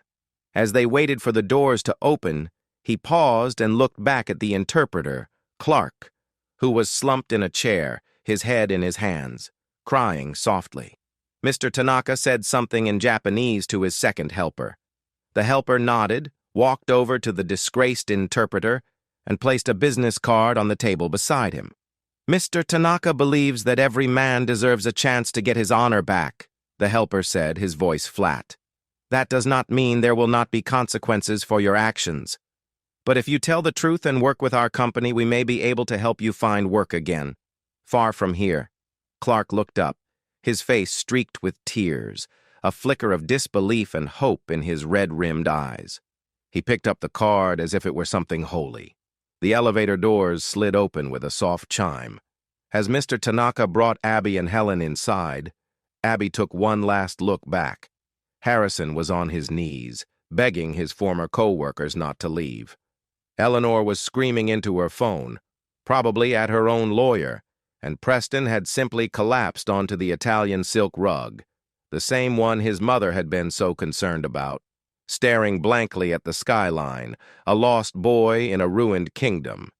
As they waited for the doors to open, he paused and looked back at the interpreter, Clark, who was slumped in a chair, his head in his hands, crying softly. Mr. Tanaka said something in Japanese to his second helper. The helper nodded, walked over to the disgraced interpreter, and placed a business card on the table beside him. "Mr. Tanaka believes that every man deserves a chance to get his honor back," the helper said, his voice flat. "That does not mean there will not be consequences for your actions. But if you tell the truth and work with our company, we may be able to help you find work again. Far from here." Clark looked up, his face streaked with tears, a flicker of disbelief and hope in his red-rimmed eyes. He picked up the card as if it were something holy. The elevator doors slid open with a soft chime. As Mr. Tanaka brought Abby and Helen inside, Abby took one last look back. Harrison was on his knees, begging his former co-workers not to leave. Eleanor was screaming into her phone, probably at her own lawyer, and Preston had simply collapsed onto the Italian silk rug, the same one his mother had been so concerned about, staring blankly at the skyline, a lost boy in a ruined kingdom.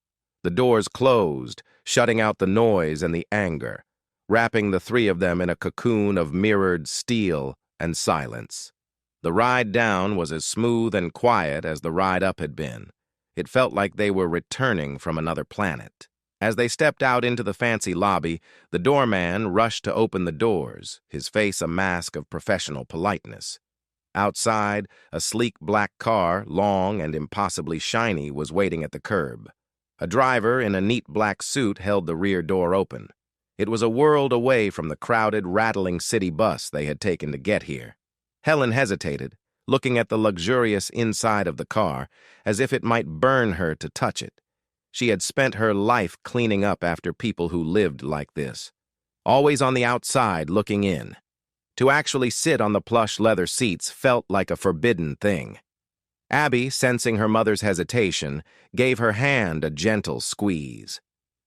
The doors closed, shutting out the noise and the anger, wrapping the three of them in a cocoon of mirrored steel and silence. The ride down was as smooth and quiet as the ride up had been. It felt like they were returning from another planet. As they stepped out into the fancy lobby, the doorman rushed to open the doors, his face a mask of professional politeness. Outside, a sleek black car, long and impossibly shiny, was waiting at the curb. A driver in a neat black suit held the rear door open. It was a world away from the crowded, rattling city bus they had taken to get here. Helen hesitated, looking at the luxurious inside of the car, as if it might burn her to touch it. She had spent her life cleaning up after people who lived like this, always on the outside looking in. To actually sit on the plush leather seats felt like a forbidden thing. Abby, sensing her mother's hesitation, gave her hand a gentle squeeze.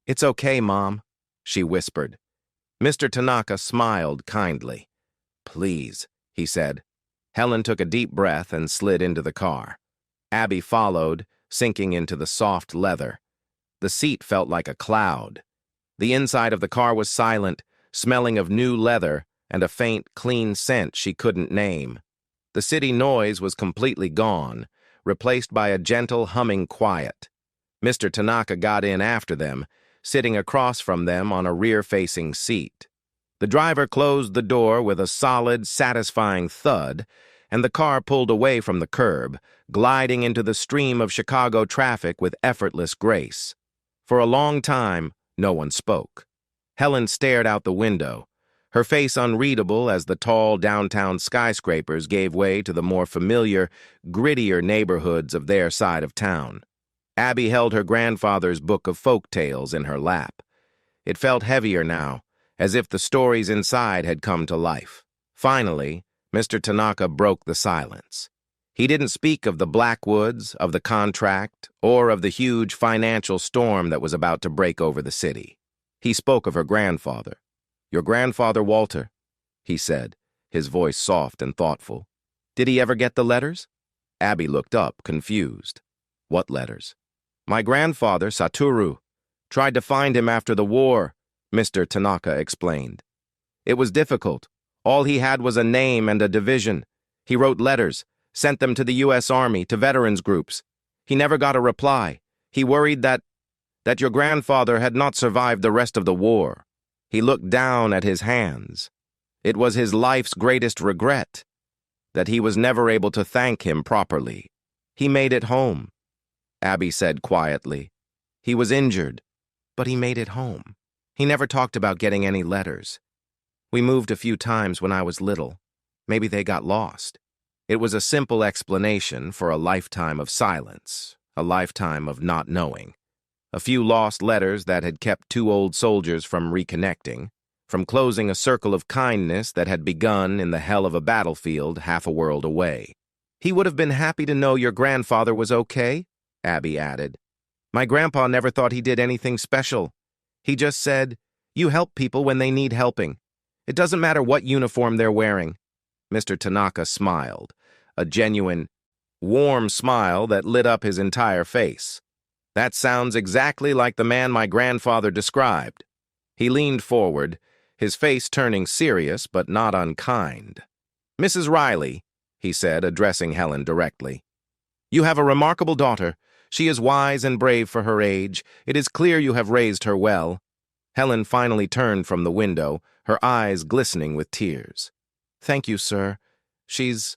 "It's okay, Mom," she whispered. Mr. Tanaka smiled kindly. "Please," he said. Helen took a deep breath and slid into the car. Abby followed, sinking into the soft leather. The seat felt like a cloud. The inside of the car was silent, smelling of new leather and a faint, clean scent she couldn't name. The city noise was completely gone, replaced by a gentle, humming quiet. Mr. Tanaka got in after them, sitting across from them on a rear-facing seat. The driver closed the door with a solid, satisfying thud, and the car pulled away from the curb, gliding into the stream of Chicago traffic with effortless grace. For a long time, no one spoke. Helen stared out the window, her face unreadable as the tall downtown skyscrapers gave way to the more familiar, grittier neighborhoods of their side of town. Abby held her grandfather's book of folk tales in her lap. It felt heavier now, as if the stories inside had come to life. Finally, Mr. Tanaka broke the silence. He didn't speak of the Blackwoods, of the contract, or of the huge financial storm that was about to break over the city. He spoke of her grandfather. "Your grandfather, Walter," he said, his voice soft and thoughtful. "Did he ever get the letters?" Abby looked up, confused. "What letters?" "My grandfather, Satoru, tried to find him after the war," Mr. Tanaka explained. "It was difficult. All he had was a name and a division. He wrote letters, sent them to the U.S. Army, to veterans groups. He never got a reply. He worried that your grandfather had not survived the rest of the war." He looked down at his hands. It was his life's greatest regret, that he was never able to thank him properly. "He made it home," Abby said quietly. "He was injured, but he made it home. He never talked about getting any letters. We moved a few times when I was little. Maybe they got lost." It was a simple explanation for a lifetime of silence, a lifetime of not knowing. A few lost letters that had kept two old soldiers from reconnecting, from closing a circle of kindness that had begun in the hell of a battlefield half a world away. "He would have been happy to know your grandfather was okay," Abby added. "My grandpa never thought he did anything special. He just said, 'You help people when they need helping. It doesn't matter what uniform they're wearing.'" Mr. Tanaka smiled, a genuine, warm smile that lit up his entire face. "That sounds exactly like the man my grandfather described." He leaned forward, his face turning serious but not unkind. "Mrs. Riley," he said, addressing Helen directly, "you have a remarkable daughter. She is wise and brave for her age. It is clear you have raised her well." Helen finally turned from the window, her eyes glistening with tears. "Thank you, sir. She's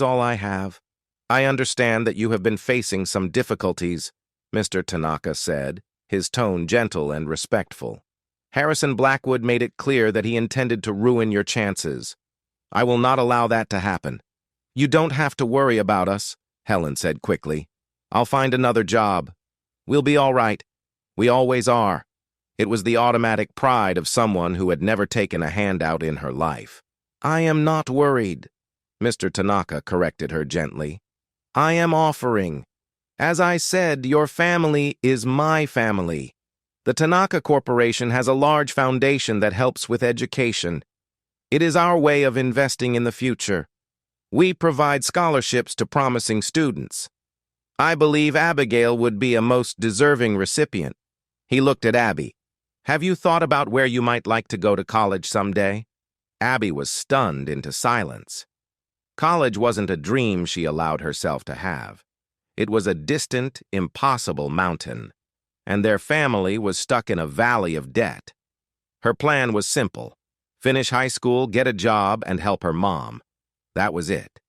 all I have." "I understand that you have been facing some difficulties," Mr. Tanaka said, his tone gentle and respectful. "Harrison Blackwood made it clear that he intended to ruin your chances. I will not allow that to happen." "You don't have to worry about us," Helen said quickly. "I'll find another job. We'll be all right. We always are." It was the automatic pride of someone who had never taken a handout in her life. "I am not worried," Mr. Tanaka corrected her gently. "I am offering. As I said, your family is my family. The Tanaka Corporation has a large foundation that helps with education. It is our way of investing in the future. We provide scholarships to promising students. I believe Abigail would be a most deserving recipient." He looked at Abby. "Have you thought about where you might like to go to college someday?" Abby was stunned into silence. College wasn't a dream she allowed herself to have. It was a distant, impossible mountain, and their family was stuck in a valley of debt. Her plan was simple: finish high school, get a job, and help her mom. That was it.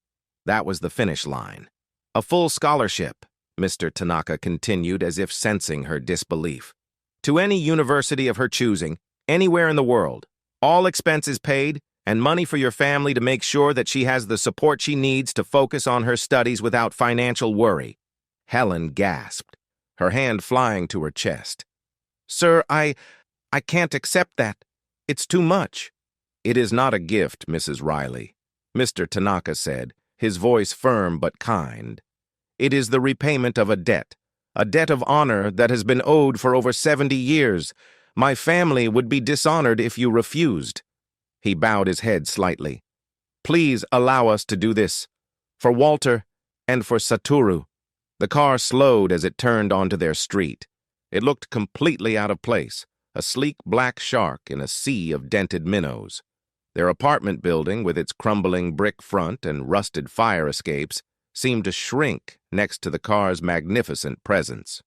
That was the finish line. "A full scholarship," Mr. Tanaka continued as if sensing her disbelief. "To any university of her choosing, anywhere in the world. All expenses paid, and money for your family to make sure that she has the support she needs to focus on her studies without financial worry." Helen gasped, her hand flying to her chest. "Sir, I can't accept that. It's too much." "It is not a gift, Mrs. Riley," Mr. Tanaka said, his voice firm but kind. "It is the repayment of a debt of honor that has been owed for over 70 years. My family would be dishonored if you refused." He bowed his head slightly. "Please allow us to do this, for Walter and for Satoru." The car slowed as it turned onto their street. It looked completely out of place, a sleek black shark in a sea of dented minnows. Their apartment building, with its crumbling brick front and rusted fire escapes, seemed to shrink next to the car's magnificent presence.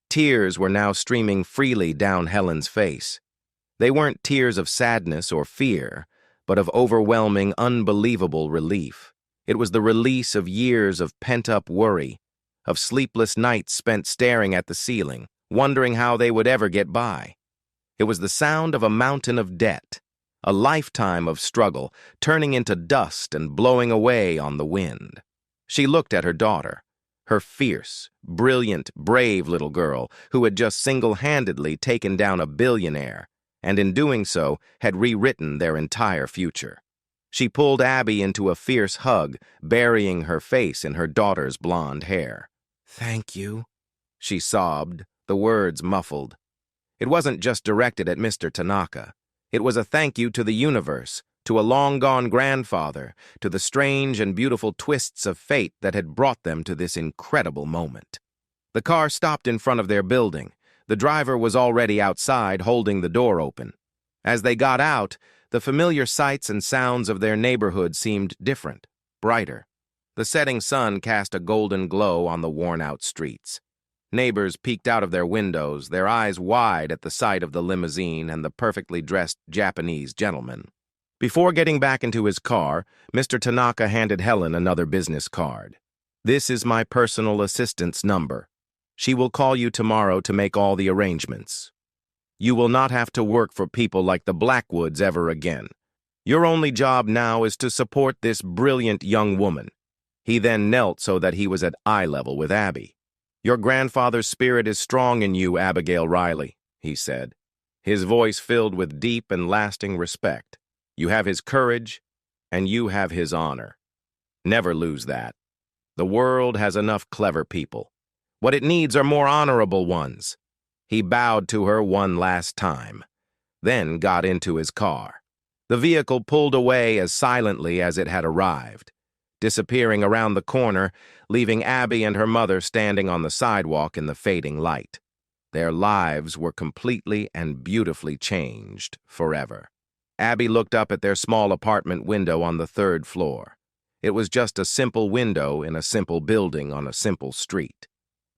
Tears were now streaming freely down Helen's face. They weren't tears of sadness or fear, but of overwhelming, unbelievable relief. It was the release of years of pent-up worry, of sleepless nights spent staring at the ceiling, wondering how they would ever get by. It was the sound of a mountain of debt, a lifetime of struggle, turning into dust and blowing away on the wind. She looked at her daughter, her fierce, brilliant, brave little girl who had just single-handedly taken down a billionaire, and in doing so had rewritten their entire future. She pulled Abby into a fierce hug, burying her face in her daughter's blonde hair. "Thank you," she sobbed, the words muffled. It wasn't just directed at Mr. Tanaka. It was a thank you to the universe, to a long-gone grandfather, to the strange and beautiful twists of fate that had brought them to this incredible moment. The car stopped in front of their building. The driver was already outside, holding the door open. As they got out, the familiar sights and sounds of their neighborhood seemed different, brighter. The setting sun cast a golden glow on the worn-out streets. Neighbors peeked out of their windows, their eyes wide at the sight of the limousine and the perfectly dressed Japanese gentleman. Before getting back into his car, Mr. Tanaka handed Helen another business card. "This is my personal assistant's number. She will call you tomorrow to make all the arrangements. You will not have to work for people like the Blackwoods ever again. Your only job now is to support this brilliant young woman." He then knelt so that he was at eye level with Abby. "Your grandfather's spirit is strong in you, Abigail Riley," he said, his voice filled with deep and lasting respect. "You have his courage, and you have his honor. Never lose that. The world has enough clever people. What it needs are more honorable ones." He bowed to her one last time, then got into his car. The vehicle pulled away as silently as it had arrived, disappearing around the corner, leaving Abby and her mother standing on the sidewalk in the fading light. Their lives were completely and beautifully changed forever. Abby looked up at their small apartment window on the 3rd floor. It was just a simple window in a simple building on a simple street.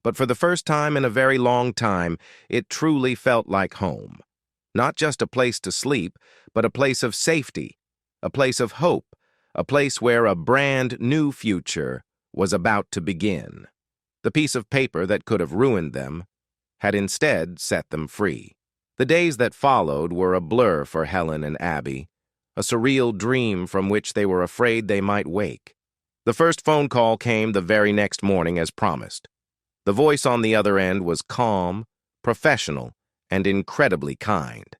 But for the first time in a very long time, it truly felt like home. Not just a place to sleep, but a place of safety, a place of hope, a place where a brand new future was about to begin. The piece of paper that could have ruined them had instead set them free. The days that followed were a blur for Helen and Abby, a surreal dream from which they were afraid they might wake. The first phone call came the very next morning as promised. The voice on the other end was calm, professional, and incredibly kind.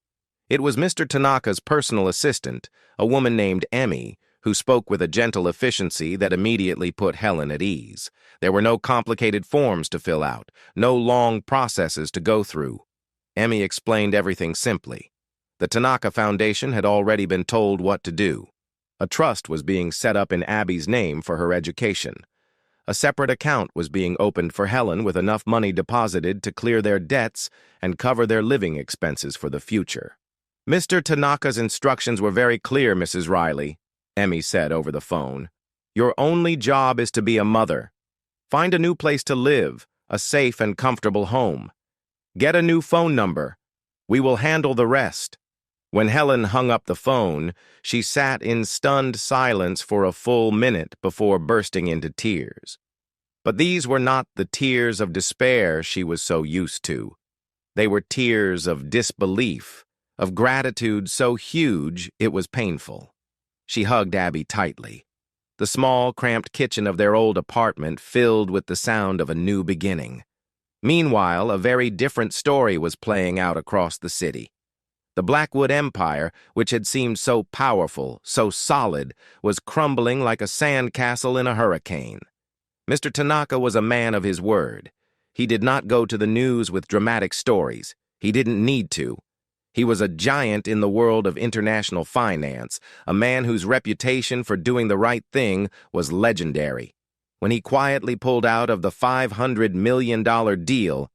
It was Mr. Tanaka's personal assistant, a woman named Emmy, who spoke with a gentle efficiency that immediately put Helen at ease. There were no complicated forms to fill out, no long processes to go through. Emmy explained everything simply. The Tanaka Foundation had already been told what to do. A trust was being set up in Abby's name for her education. A separate account was being opened for Helen with enough money deposited to clear their debts and cover their living expenses for the future. "Mr. Tanaka's instructions were very clear, Mrs. Riley," Emmy said over the phone. "Your only job is to be a mother. Find a new place to live, a safe and comfortable home. Get a new phone number. We will handle the rest." When Helen hung up the phone, she sat in stunned silence for a full minute before bursting into tears. But these were not the tears of despair she was so used to. They were tears of disbelief, of gratitude so huge it was painful. She hugged Abby tightly. The small, cramped kitchen of their old apartment filled with the sound of a new beginning. Meanwhile, a very different story was playing out across the city. The Blackwood Empire, which had seemed so powerful, so solid, was crumbling like a sand castle in a hurricane. Mr. Tanaka was a man of his word. He did not go to the news with dramatic stories. He didn't need to. He was a giant in the world of international finance, a man whose reputation for doing the right thing was legendary. When he quietly pulled out of the $500 million deal,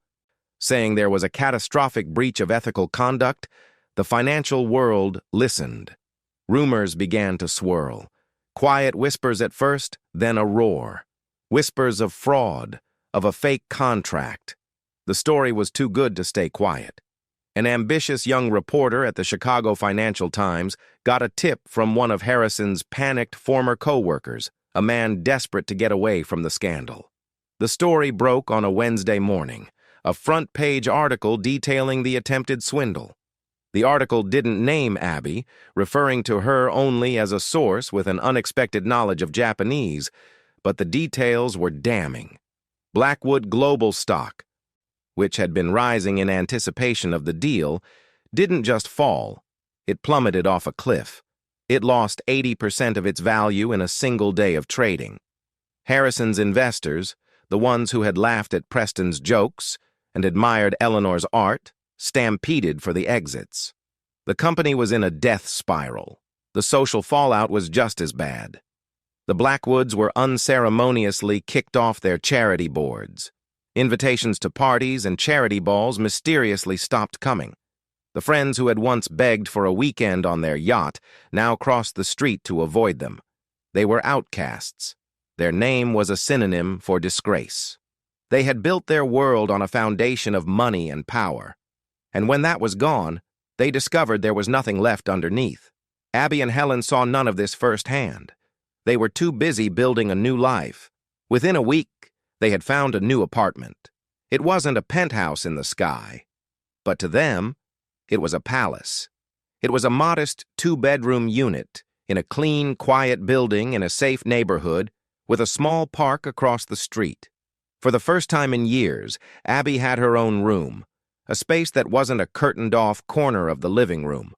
saying there was a catastrophic breach of ethical conduct, the financial world listened. Rumors began to swirl. Quiet whispers at first, then a roar. Whispers of fraud, of a fake contract. The story was too good to stay quiet. An ambitious young reporter at the Chicago Financial Times got a tip from one of Harrison's panicked former co-workers, a man desperate to get away from the scandal. The story broke on a Wednesday morning, a front-page article detailing the attempted swindle. The article didn't name Abby, referring to her only as a source with an unexpected knowledge of Japanese, but the details were damning. Blackwood Global stock, which had been rising in anticipation of the deal, didn't just fall. It plummeted off a cliff. It lost 80% of its value in a single day of trading. Harrison's investors, the ones who had laughed at Preston's jokes and admired Eleanor's art, stampeded for the exits. The company was in a death spiral. The social fallout was just as bad. The Blackwoods were unceremoniously kicked off their charity boards. Invitations to parties and charity balls mysteriously stopped coming. The friends who had once begged for a weekend on their yacht now crossed the street to avoid them. They were outcasts. Their name was a synonym for disgrace. They had built their world on a foundation of money and power. And when that was gone, they discovered there was nothing left underneath. Abby and Helen saw none of this firsthand. They were too busy building a new life. Within a week, they had found a new apartment. It wasn't a penthouse in the sky, but to them, it was a palace. It was a modest two-bedroom unit in a clean, quiet building in a safe neighborhood with a small park across the street. For the first time in years, Abby had her own room, a space that wasn't a curtained-off corner of the living room.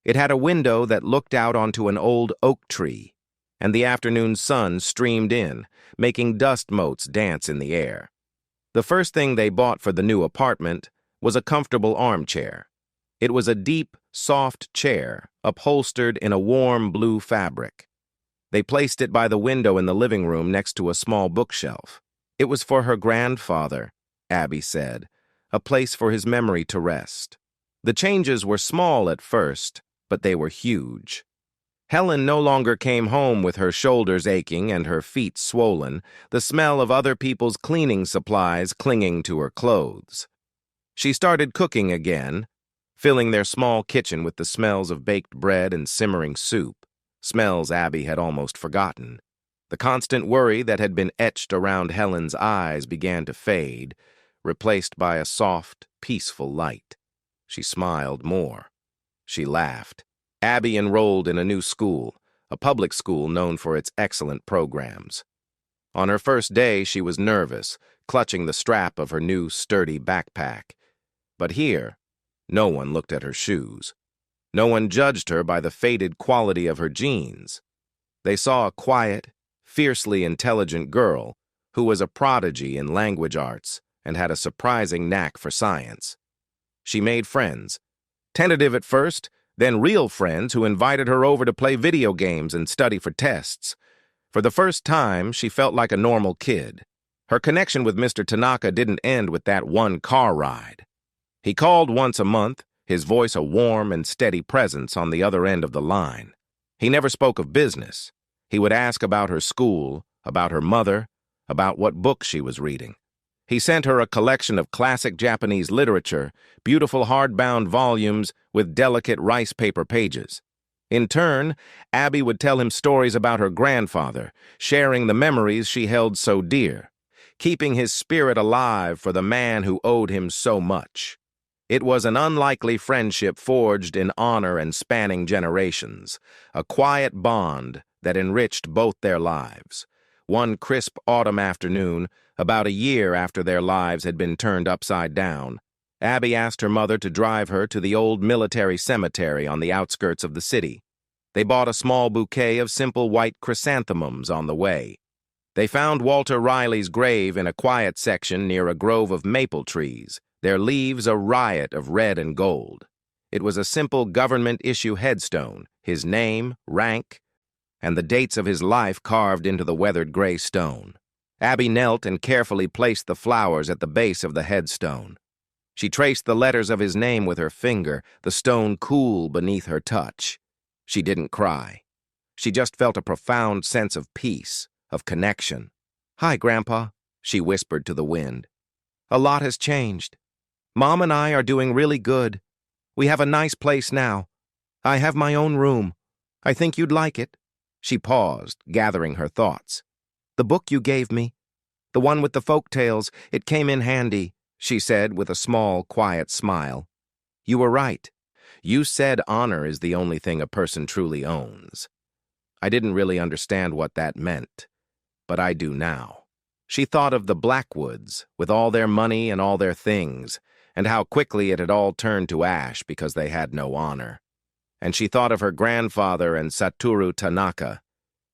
It had a window that looked out onto an old oak tree, and the afternoon sun streamed in, making dust motes dance in the air. The first thing they bought for the new apartment was a comfortable armchair. It was a deep, soft chair, upholstered in a warm blue fabric. They placed it by the window in the living room next to a small bookshelf. It was for her grandfather, Abby said, a place for his memory to rest. The changes were small at first, but they were huge. Helen no longer came home with her shoulders aching and her feet swollen, the smell of other people's cleaning supplies clinging to her clothes. She started cooking again, filling their small kitchen with the smells of baked bread and simmering soup, smells Abby had almost forgotten. The constant worry that had been etched around Helen's eyes began to fade, replaced by a soft, peaceful light. She smiled more. She laughed. Abby enrolled in a new school, a public school known for its excellent programs. On her first day, she was nervous, clutching the strap of her new, sturdy backpack. But here, no one looked at her shoes. No one judged her by the faded quality of her jeans. They saw a quiet, fiercely intelligent girl who was a prodigy in language arts and had a surprising knack for science. She made friends, tentative at first, then real friends who invited her over to play video games and study for tests. For the first time, she felt like a normal kid. Her connection with Mr. Tanaka didn't end with that one car ride. He called once a month, his voice a warm and steady presence on the other end of the line. He never spoke of business. He would ask about her school, about her mother, about what books she was reading. He sent her a collection of classic Japanese literature, beautiful hardbound volumes with delicate rice paper pages. In turn, Abby would tell him stories about her grandfather, sharing the memories she held so dear, keeping his spirit alive for the man who owed him so much. It was an unlikely friendship forged in honor and spanning generations, a quiet bond that enriched both their lives. One crisp autumn afternoon, about a year after their lives had been turned upside down, Abby asked her mother to drive her to the old military cemetery on the outskirts of the city. They bought a small bouquet of simple white chrysanthemums on the way. They found Walter Riley's grave in a quiet section near a grove of maple trees, their leaves a riot of red and gold. It was a simple government-issue headstone, his name, rank, and the dates of his life carved into the weathered gray stone. Abby knelt and carefully placed the flowers at the base of the headstone. She traced the letters of his name with her finger, the stone cool beneath her touch. She didn't cry. She just felt a profound sense of peace, of connection. "Hi, Grandpa," she whispered to the wind. "A lot has changed. Mom and I are doing really good. We have a nice place now. I have my own room. I think you'd like it." She paused, gathering her thoughts. "The book you gave me, the one with the folk tales, it came in handy," she said with a small, quiet smile. "You were right. You said honor is the only thing a person truly owns." I didn't really understand what that meant, but I do now. She thought of the Blackwoods, with all their money and all their things, and how quickly it had all turned to ash because they had no honor. And she thought of her grandfather and Satoru Tanaka,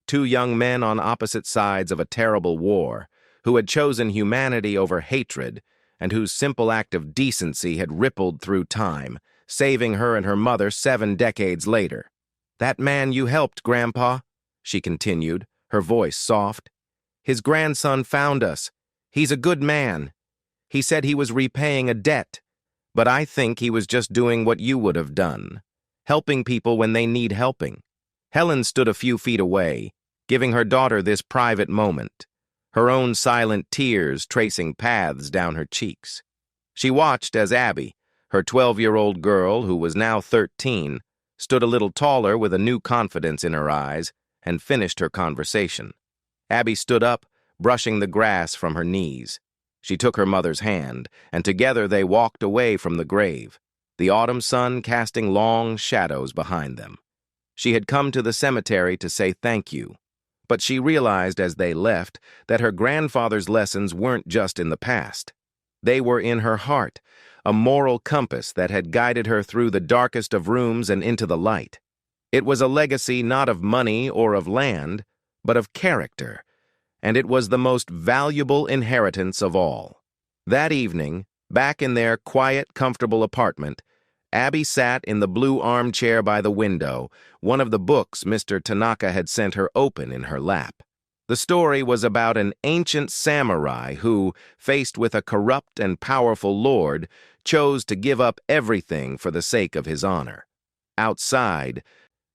two young men on opposite sides of a terrible war, who had chosen humanity over hatred, and whose simple act of decency had rippled through time, saving her and her mother 7 decades later. "That man you helped, Grandpa," she continued, her voice soft. "His grandson found us. He's a good man. He said he was repaying a debt, but I think he was just doing what you would have done, helping people when they need helping." Helen stood a few feet away, giving her daughter this private moment, her own silent tears tracing paths down her cheeks. She watched as Abby, her 12-year-old girl who was now 13, stood a little taller with a new confidence in her eyes, and finished her conversation. Abby stood up, brushing the grass from her knees. She took her mother's hand, and together they walked away from the grave, the autumn sun casting long shadows behind them. She had come to the cemetery to say thank you, but she realized as they left that her grandfather's lessons weren't just in the past. They were in her heart, a moral compass that had guided her through the darkest of rooms and into the light. It was a legacy not of money or of land, but of character, and it was the most valuable inheritance of all. That evening, back in their quiet, comfortable apartment, Abby sat in the blue armchair by the window, one of the books Mr. Tanaka had sent her open in her lap. The story was about an ancient samurai who, faced with a corrupt and powerful lord, chose to give up everything for the sake of his honor. Outside,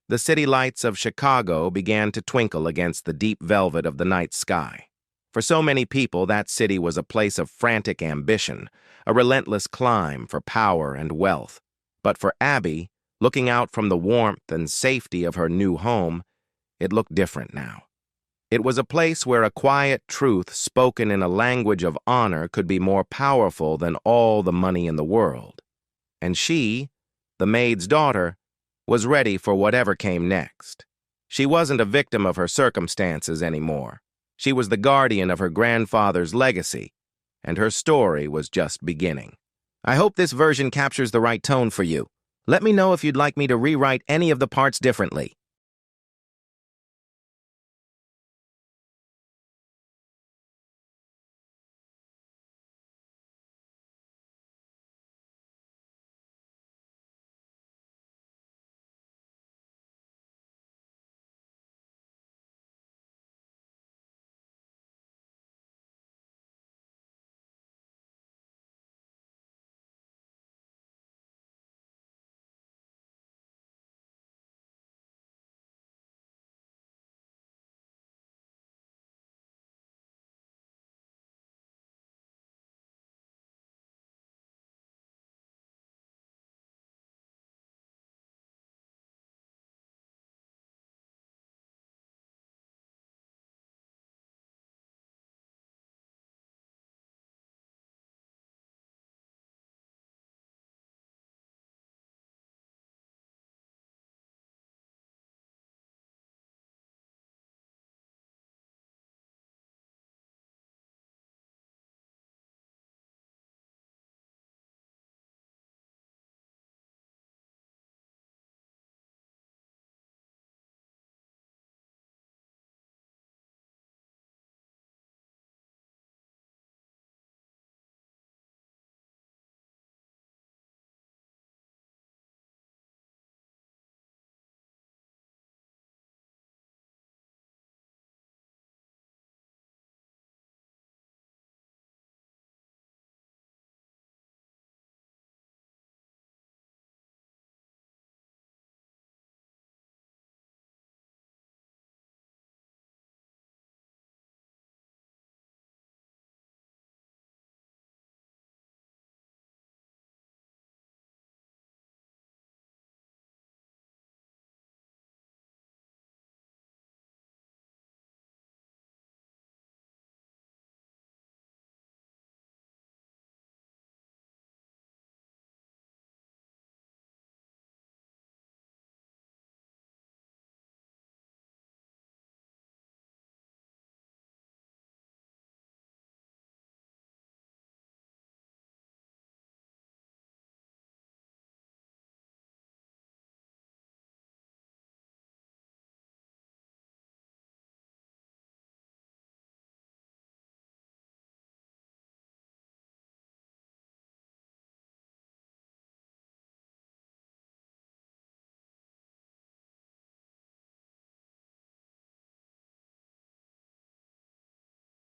the city lights of Chicago began to twinkle against the deep velvet of the night sky. For so many people, that city was a place of frantic ambition, a relentless climb for power and wealth. But for Abby, looking out from the warmth and safety of her new home, it looked different now. It was a place where a quiet truth spoken in a language of honor could be more powerful than all the money in the world. And she, the maid's daughter, was ready for whatever came next. She wasn't a victim of her circumstances anymore. She was the guardian of her grandfather's legacy, and her story was just beginning. I hope this version captures the right tone for you. Let me know if you'd like me to rewrite any of the parts differently.